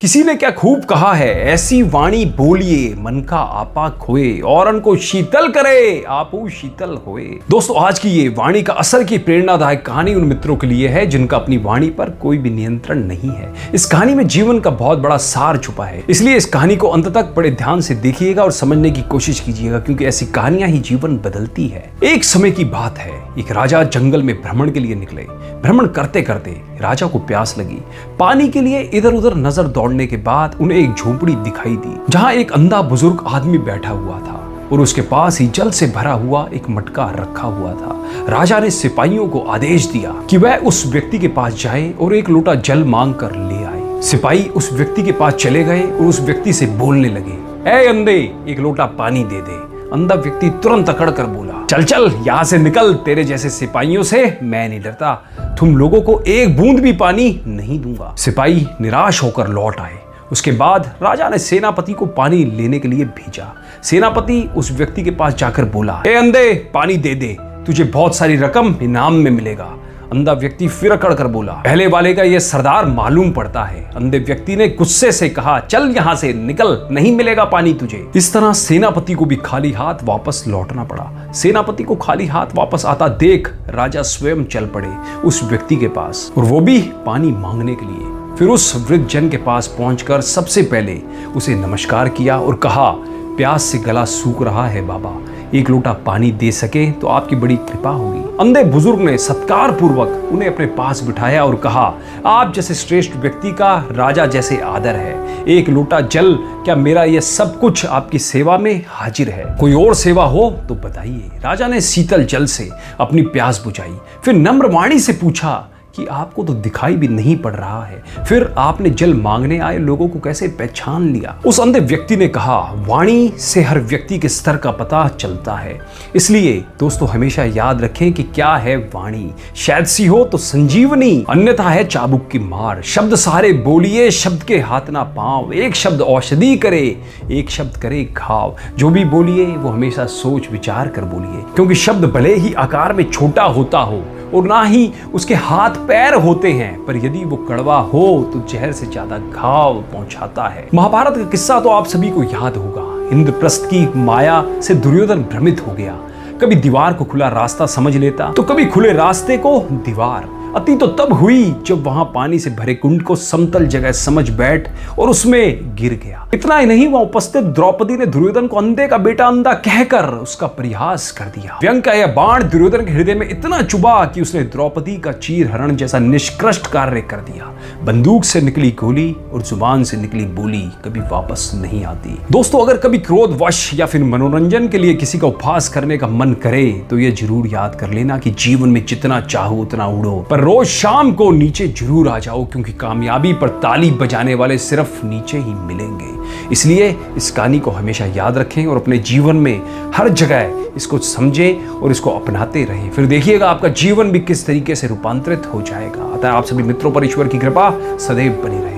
किसी ने क्या खूब कहा है, ऐसी वाणी बोलिए मन का आपा खोए और उनको शीतल करे आपू शीतल होए। दोस्तों, आज की ये वाणी का असर की प्रेरणादायक कहानी उन मित्रों के लिए है जिनका अपनी वाणी पर कोई भी नियंत्रण नहीं है। इस कहानी में जीवन का बहुत बड़ा सार छुपा है, इसलिए इस कहानी को अंत तक बड़े ध्यान से देखिएगा और समझने की कोशिश कीजिएगा, क्योंकि ऐसी कहानियां ही जीवन बदलती है। एक समय की बात है, एक राजा जंगल में भ्रमण के लिए निकले। भ्रमण करते करते राजा को प्यास लगी। पानी के लिए इधर उधर नजर दौड़ने के बाद उन्हें एक झोपड़ी दिखाई दी, जहां एक अंधा बुजुर्ग आदमी बैठा हुआ था और उसके पास ही जल से भरा हुआ एक मटका रखा हुआ था। राजा ने सिपाहियों को आदेश दिया कि वह उस व्यक्ति के पास जाए और एक लोटा जल मांग कर ले आए। सिपाही उस व्यक्ति के पास चले गए और उस व्यक्ति से बोलने लगे, ऐ अंधे, एक लोटा पानी दे दे। अंधा व्यक्ति तुरंत अकड़ कर बोला, चल चल यहाँ से निकल, तेरे जैसे सिपाहियों से मैं नहीं डरता, तुम लोगों को एक बूंद भी पानी नहीं दूंगा। सिपाही निराश होकर लौट आए। उसके बाद राजा ने सेनापति को पानी लेने के लिए भेजा। सेनापति उस व्यक्ति के पास जाकर बोला, ए अंधे, पानी दे दे, तुझे बहुत सारी रकम इनाम में मिलेगा। अंधा व्यक्ति फिर अकड़ कर बोला, पहले वाले का यह सरदार मालूम पड़ता है। अंधे व्यक्ति ने गुस्से से कहा, चल यहाँ से निकल, नहीं मिलेगा पानी तुझे। इस तरह सेनापति को भी खाली हाथ वापस लौटना पड़ा। सेनापति को खाली हाथ वापस आता देख राजा स्वयं चल पड़े उस व्यक्ति के पास, और वो भी पानी मांगने के लिए। फिर उस वृद्ध जन के पास पहुंचकर सबसे पहले उसे नमस्कार किया और कहा, प्यास से गला सूख रहा है बाबा, एक लोटा पानी दे सके तो आपकी बड़ी कृपा होगी। अंधे बुजुर्ग ने सत्कार पूर्वक उन्हें अपने पास बिठाया और कहा, आप जैसे श्रेष्ठ व्यक्ति का राजा जैसे आदर है, एक लोटा जल, क्या मेरा यह सब कुछ आपकी सेवा में हाजिर है? कोई और सेवा हो तो बताइए। राजा ने शीतल जल से अपनी प्यास बुझाई, फिर नम्र वाणी से पूछा कि आपको तो दिखाई भी नहीं पड़ रहा है, फिर आपने जल मांगने आए लोगों को कैसे पहचान लिया? उस अंधे व्यक्ति ने कहा, वाणी से हर व्यक्ति के स्तर का पता चलता है, इसलिए दोस्तों हमेशा याद रखें कि क्या है वाणी। शायद सी हो तो संजीवनी, अन्यथा है चाबुक की मार। शब्द सारे बोलिए, शब्द के हाथ ना पांव, एक शब्द औषधि करे, एक शब्द करे घाव। जो भी बोलिए वो हमेशा सोच विचार कर बोलिए, क्योंकि शब्द भले ही आकार में छोटा होता हो और ना ही उसके हाथ पैर होते हैं, पर यदि वो कड़वा हो तो जहर से ज्यादा घाव पहुंचाता है। महाभारत का किस्सा तो आप सभी को याद होगा। इंद्रप्रस्थ की माया से दुर्योधन भ्रमित हो गया। कभी दीवार को खुला रास्ता समझ लेता तो कभी खुले रास्ते को दीवार। अति तो तब हुई जब वहां पानी से भरे कुंड को समतल जगह समझ बैठ और उसमें गिर गया। इतना ही नहीं, वहां उपस्थित द्रौपदी ने दुर्योधन को अंधे का बेटा अंधा कहकर उसका परिहास कर दिया। व्यंग का यह बाण दुर्योधन के हृदय में इतना चुभा कि उसने द्रौपदी का चीर हरण जैसा निष्कृष्ट कार्य कर दिया। बंदूक से निकली गोली और जुबान से निकली बोली कभी वापस नहीं आती। दोस्तों, अगर कभी क्रोधवश या फिर मनोरंजन के लिए किसी का उपहास करने का मन करे तो यह जरूर याद कर लेना कि जीवन में जितना चाहो उतना उड़ो, पर रोज शाम को नीचे जरूर आ जाओ, क्योंकि कामयाबी पर ताली बजाने वाले सिर्फ नीचे ही मिलेंगे। इसलिए इस कहानी को हमेशा याद रखें और अपने जीवन में हर जगह इसको समझें और इसको अपनाते रहें। फिर देखिएगा आपका जीवन भी किस तरीके से रूपांतरित हो जाएगा। अतः आप सभी मित्रों पर ईश्वर की कृपा सदैव बनी रहे।